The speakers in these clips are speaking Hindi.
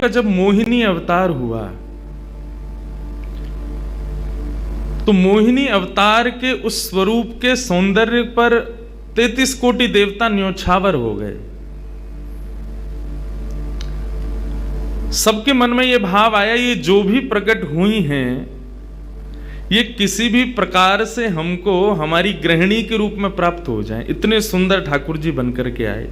का जब मोहिनी अवतार हुआ तो मोहिनी अवतार के उस स्वरूप के सौंदर्य पर 33 कोटि देवता न्योछावर हो गए। सबके मन में यह भाव आया, ये जो भी प्रकट हुई हैं ये किसी भी प्रकार से हमको हमारी गृहिणी के रूप में प्राप्त हो जाएं। इतने सुंदर ठाकुर जी बनकर के आए।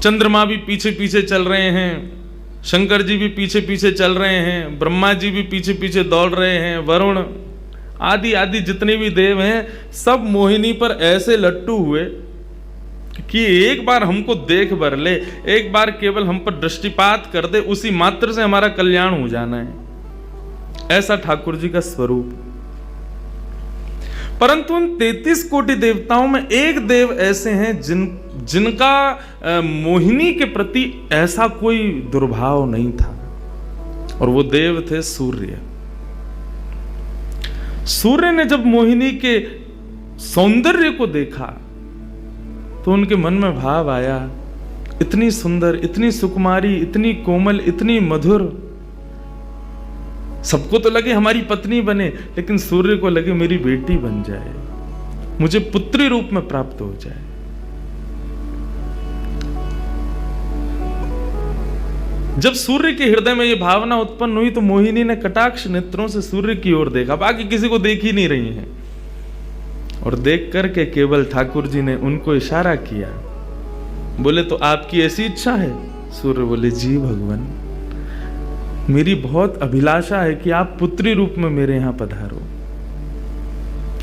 चंद्रमा भी पीछे पीछे चल रहे हैं, शंकर जी भी पीछे पीछे चल रहे हैं, ब्रह्मा जी भी पीछे पीछे दौड़ रहे हैं, वरुण आदि आदि जितने भी देव हैं सब मोहिनी पर ऐसे लट्टू हुए कि एक बार हमको देख बर ले, एक बार केवल हम पर दृष्टिपात कर दे, उसी मात्र से हमारा कल्याण हो जाना है। ऐसा ठाकुर जी का स्वरूप। परंतु उन 33 कोटि देवताओं में एक देव ऐसे हैं जिनका मोहिनी के प्रति ऐसा कोई दुर्भाव नहीं था, और वो देव थे सूर्य। सूर्य ने जब मोहिनी के सौंदर्य को देखा तो उनके मन में भाव आया, इतनी सुंदर, इतनी सुकुमारी, इतनी कोमल, इतनी मधुर। सबको तो लगे हमारी पत्नी बने, लेकिन सूर्य को लगे मेरी बेटी बन जाए, मुझे पुत्री रूप में प्राप्त हो जाए। जब सूर्य के हृदय में यह भावना उत्पन्न हुई तो मोहिनी ने कटाक्ष नेत्रों से सूर्य की ओर देखा, बाकी किसी को देख ही नहीं रही हैं, और देख करके केवल ठाकुर जी ने उनको इशारा किया। बोले तो आपकी ऐसी इच्छा है? सूर्य बोले जी भगवान, मेरी बहुत अभिलाषा है कि आप पुत्री रूप में मेरे यहां पधारो।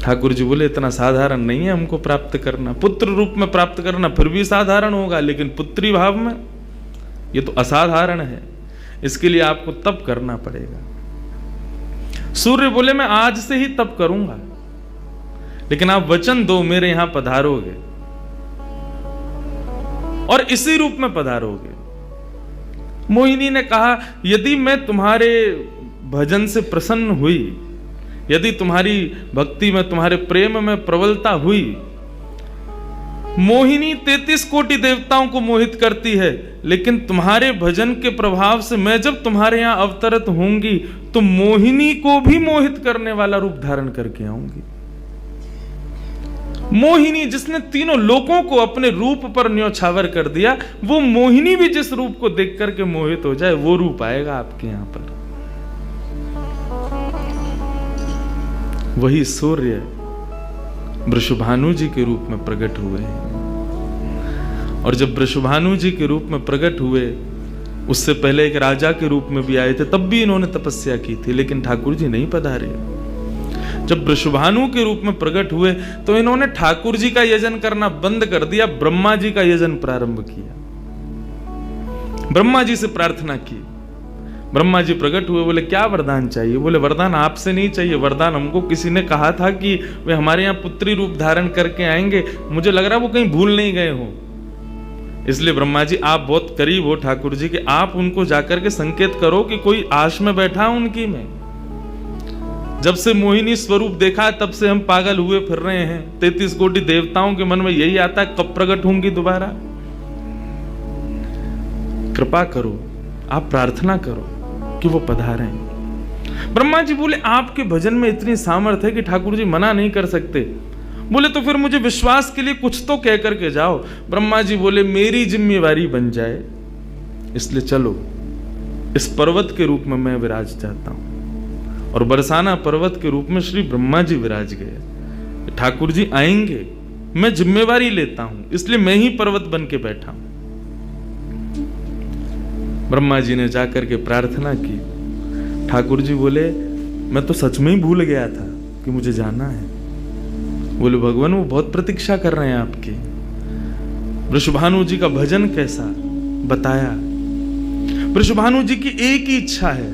ठाकुर जी बोले इतना साधारण नहीं है हमको प्राप्त करना, पुत्र रूप में प्राप्त करना फिर भी साधारण होगा, लेकिन पुत्री भाव में ये तो असाधारण है, इसके लिए आपको तप करना पड़ेगा। सूर्य बोले मैं आज से ही तप करूंगा, लेकिन आप वचन दो मेरे यहां पधारोगे और इसी रूप में पधारोगे। मोहिनी ने कहा यदि मैं तुम्हारे भजन से प्रसन्न हुई, यदि तुम्हारी भक्ति में, तुम्हारे प्रेम में प्रबलता हुई, मोहिनी 33 कोटि देवताओं को मोहित करती है, लेकिन तुम्हारे भजन के प्रभाव से मैं जब तुम्हारे यहां अवतरित होंगी तो मोहिनी को भी मोहित करने वाला रूप धारण करके आऊंगी। मोहिनी जिसने तीनों लोकों को अपने रूप पर न्योछावर कर दिया, वो मोहिनी भी जिस रूप को देख करके मोहित हो जाए, वो रूप आएगा आपके यहां पर। वही सूर्य वृषभानु जी के रूप में प्रकट हुए हैं। और जब वृषभानु जी के रूप में प्रकट हुए, उससे पहले एक राजा के रूप में भी आए थे, तब भी इन्होंने तपस्या की थी, लेकिन ठाकुर जी नहीं पधारे। जब वृषभानु के रूप में प्रकट हुए तो इन्होंने ठाकुर जी का यजन करना बंद कर दिया, ब्रह्मा जी का यजन प्रारंभ किया। ब्रह्मा जी से प्रार्थना की। ब्रह्मा जी प्रकट हुए, बोले क्या वरदान चाहिए? बोले वरदान आपसे नहीं चाहिए, वरदान हमको किसी ने कहा था कि वे हमारे यहाँ पुत्री रूप धारण करके आएंगे, मुझे लग रहा है वो कहीं भूल नहीं गए हो, इसलिए ब्रह्मा जी आप बहुत करीब हो ठाकुर जी के, आप उनको जाकर के संकेत करो कि कोई आश में बैठा उनकी में। जब से मोहिनी स्वरूप देखा तब से हम पागल हुए फिर रहे हैं। 33 कोटि देवताओं के मन में यही आता है कब प्रकट होंगी दोबारा। कृपा करो, आप प्रार्थना करो कि वो पधारें। ब्रह्मा जी बोले आपके भजन में इतनी सामर्थ्य है कि ठाकुर जी मना नहीं कर सकते। बोले तो फिर मुझे विश्वास के लिए कुछ तो कह करके जाओ। ब्रह्मा जी बोले मेरी जिम्मेवारी बन जाए, इसलिए चलो इस पर्वत के रूप में मैं विराज जाता हूं। और बरसाना पर्वत के रूप में श्री ब्रह्मा जी विराज गए। ठाकुर जी आएंगे, मैं जिम्मेवारी लेता हूं, इसलिए मैं ही पर्वत बन के बैठा हूं। ब्रह्मा जी ने जाकर के प्रार्थना की। ठाकुर जी बोले मैं तो सच में ही भूल गया था कि मुझे जाना है। बोले भगवान वो बहुत प्रतीक्षा कर रहे हैं आपकी। वृषभानु जी का भजन कैसा बताया। वृषभानु जी की एक ही इच्छा है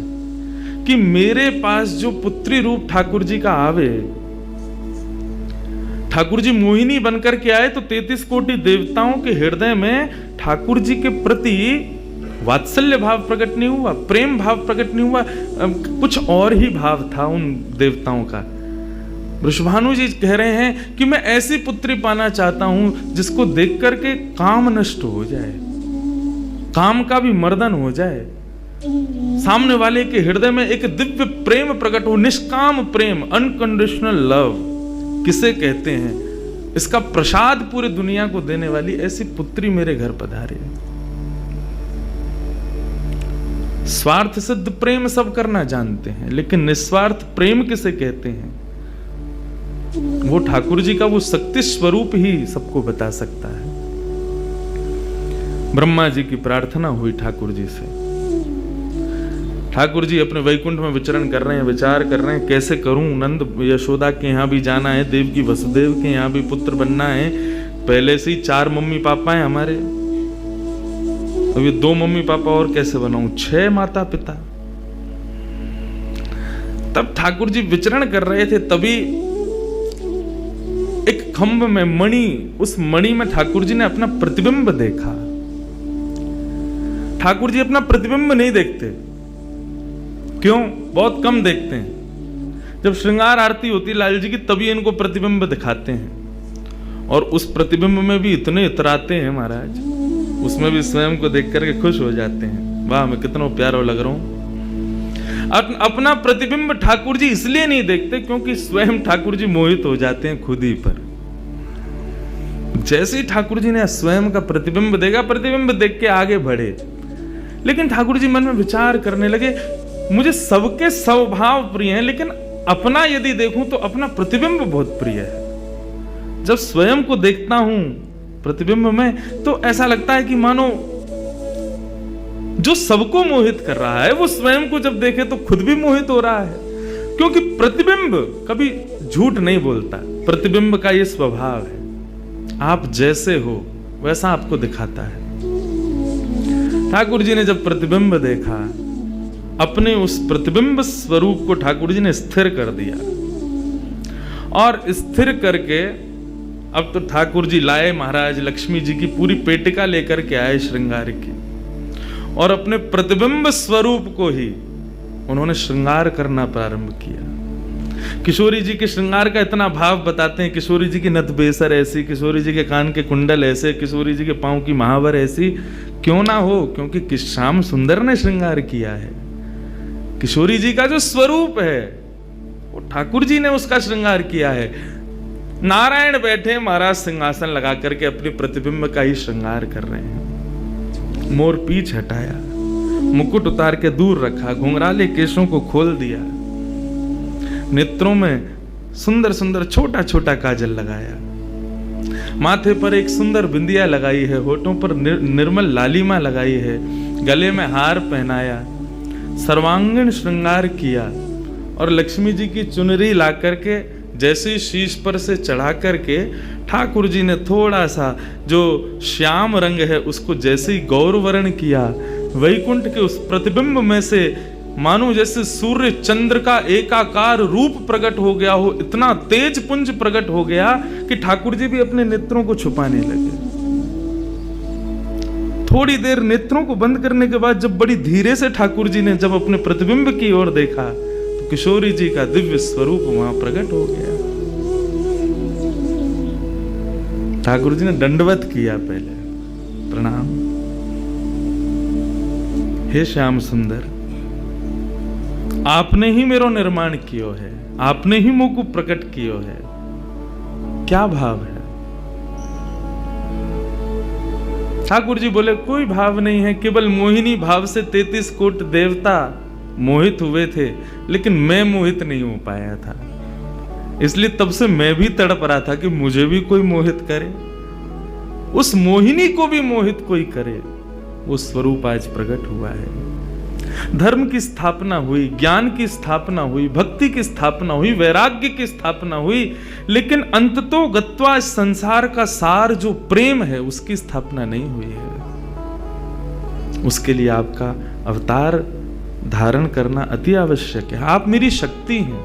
कि मेरे पास जो पुत्री रूप ठाकुर जी का आवे, ठाकुर जी मोहिनी बनकर के आए तो 33 कोटि देवताओं के हृदय में ठाकुर जी के प्रति वात्सल्य भाव प्रकट नहीं हुआ, प्रेम भाव प्रकट नहीं हुआ, कुछ और ही भाव था उन देवताओं का। वृषभानु जी कह रहे हैं कि मैं ऐसी पुत्री पाना चाहता हूं जिसको देख करके काम नष्ट हो जाए, काम का भी मर्दन हो जाए, सामने वाले के हृदय में एक दिव्य प्रेम प्रकट हो, निष्काम प्रेम, अनकंडीशनल लव किसे कहते हैं, इसका प्रसाद पूरी दुनिया को देने वाली ऐसी पुत्री मेरे घर पधारे। स्वार्थ सिद्ध प्रेम सब करना जानते हैं, लेकिन निस्वार्थ प्रेम किसे कहते हैं, वो ठाकुर जी का वो शक्ति स्वरूप ही सबको बता सकता है। ब्रह्मा जी की प्रार्थना हुई ठाकुर जी से। ठाकुर जी अपने वैकुंठ में विचरण कर रहे हैं, विचार कर रहे हैं कैसे करूं, नंद यशोदा के यहाँ भी जाना है, देवकी वसुदेव के यहाँ भी पुत्र बनना है, पहले से ही 4 मम्मी पापा हैं हमारे, अब ये 2 मम्मी पापा और कैसे बनाऊं, 6 माता पिता। तब ठाकुर जी विचरण कर रहे थे, तभी एक खंभ में मणि, उस मणि में ठाकुर जी ने अपना प्रतिबिंब देखा। ठाकुर जी अपना प्रतिबिंब नहीं देखते, क्यों? बहुत कम देखते हैं। जब श्रृंगार आरती होती लाल जी की, तभी इनको प्रतिबिंब दिखाते हैं, और उस प्रतिबिंब में भी इतने इतराते हैं महाराज, उसमें भी स्वयं को देख करके खुश हो जाते हैं, वाह मैं कितना प्यारा लग रहा हूं। अपना प्रतिबिंब ठाकुर जी इसलिए नहीं देखते क्योंकि स्वयं ठाकुर जी मोहित हो जाते हैं खुद ही पर। जैसे ही ठाकुर जी ने स्वयं का प्रतिबिंब देखा, प्रतिबिंब देख के आगे बढ़े, लेकिन ठाकुर जी मन में विचार करने लगे, मुझे सबके स्वभाव प्रिय हैं, लेकिन अपना यदि देखूं तो अपना प्रतिबिंब बहुत प्रिय है। जब स्वयं को देखता हूं प्रतिबिंब में, तो ऐसा लगता है कि मानो जो सबको मोहित कर रहा है वो स्वयं को जब देखे तो खुद भी मोहित हो रहा है, क्योंकि प्रतिबिंब कभी झूठ नहीं बोलता। प्रतिबिंब का ये स्वभाव है, आप जैसे हो वैसा आपको दिखाता है। ठाकुर जी ने जब प्रतिबिंब देखा, अपने उस प्रतिबिंब स्वरूप को ठाकुर जी ने स्थिर कर दिया, और स्थिर करके अब तो ठाकुर जी लाए महाराज लक्ष्मी जी की पूरी पेटिका लेकर के आए श्रृंगार की, और अपने प्रतिबिंब स्वरूप को ही उन्होंने श्रृंगार करना प्रारंभ किया। किशोरी जी के श्रृंगार का इतना भाव बताते हैं, किशोरी जी की नथ बेसर ऐसी, किशोरी जी के कान के कुंडल ऐसे, किशोरी जी के पांव की महावर ऐसी, क्यों ना हो, क्योंकि श्याम सुंदर ने श्रृंगार किया है। किशोरी जी का जो स्वरूप है वो ठाकुर जी ने उसका श्रृंगार किया है। नारायण बैठे महाराज सिंहासन लगा करके अपने प्रतिबिंब का ही श्रृंगार कर रहे हैं। मोर पीछ हटाया, मुकुट उतार के दूर रखा, घुंघराले केशों को खोल दिया, नेत्रों में सुंदर सुंदर छोटा छोटा काजल लगाया, माथे पर एक सुंदर बिंदिया लगाई है, होठों पर निर्मल लालिमा लगाई है, गले में हार पहनाया, सर्वांगीण श्रृंगार किया, और लक्ष्मी जी की चुनरी ला करके जैसे शीश पर से चढ़ा करके ठाकुर जी ने थोड़ा सा जो श्याम रंग है उसको जैसे ही गौरवर्ण किया, वैकुंठ के उस प्रतिबिंब में से मानो जैसे सूर्य चंद्र का एकाकार रूप प्रकट हो गया हो, इतना तेज पुंज प्रकट हो गया कि ठाकुर जी भी अपने नेत्रों को छुपाने लगे। थोड़ी देर नेत्रों को बंद करने के बाद जब बड़ी धीरे से ठाकुर जी ने जब अपने प्रतिबिंब की ओर देखा, तो किशोरी जी का दिव्य स्वरूप वहां प्रकट हो गया। ठाकुर जी ने दंडवत किया, पहले प्रणाम, हे श्याम सुंदर, आपने ही मेरो निर्माण कियो है, आपने ही मुझको प्रकट कियो है। क्या भाव है? ठाकुर जी बोले कोई भाव नहीं है, केवल मोहिनी भाव से 33 कोट देवता मोहित हुए थे, लेकिन मैं मोहित नहीं हो पाया था, इसलिए तब से मैं भी तड़प रहा था कि मुझे भी कोई मोहित करे, उस मोहिनी को भी मोहित कोई करे। वो स्वरूप आज प्रकट हुआ है। धर्म की स्थापना हुई, ज्ञान की स्थापना हुई, भक्ति की स्थापना हुई, वैराग्य की स्थापना हुई, लेकिन अंततो गत्वा संसार का सार जो प्रेम है उसकी स्थापना नहीं हुई है। उसके लिए आपका अवतार धारण करना अति आवश्यक है। आप मेरी शक्ति हैं,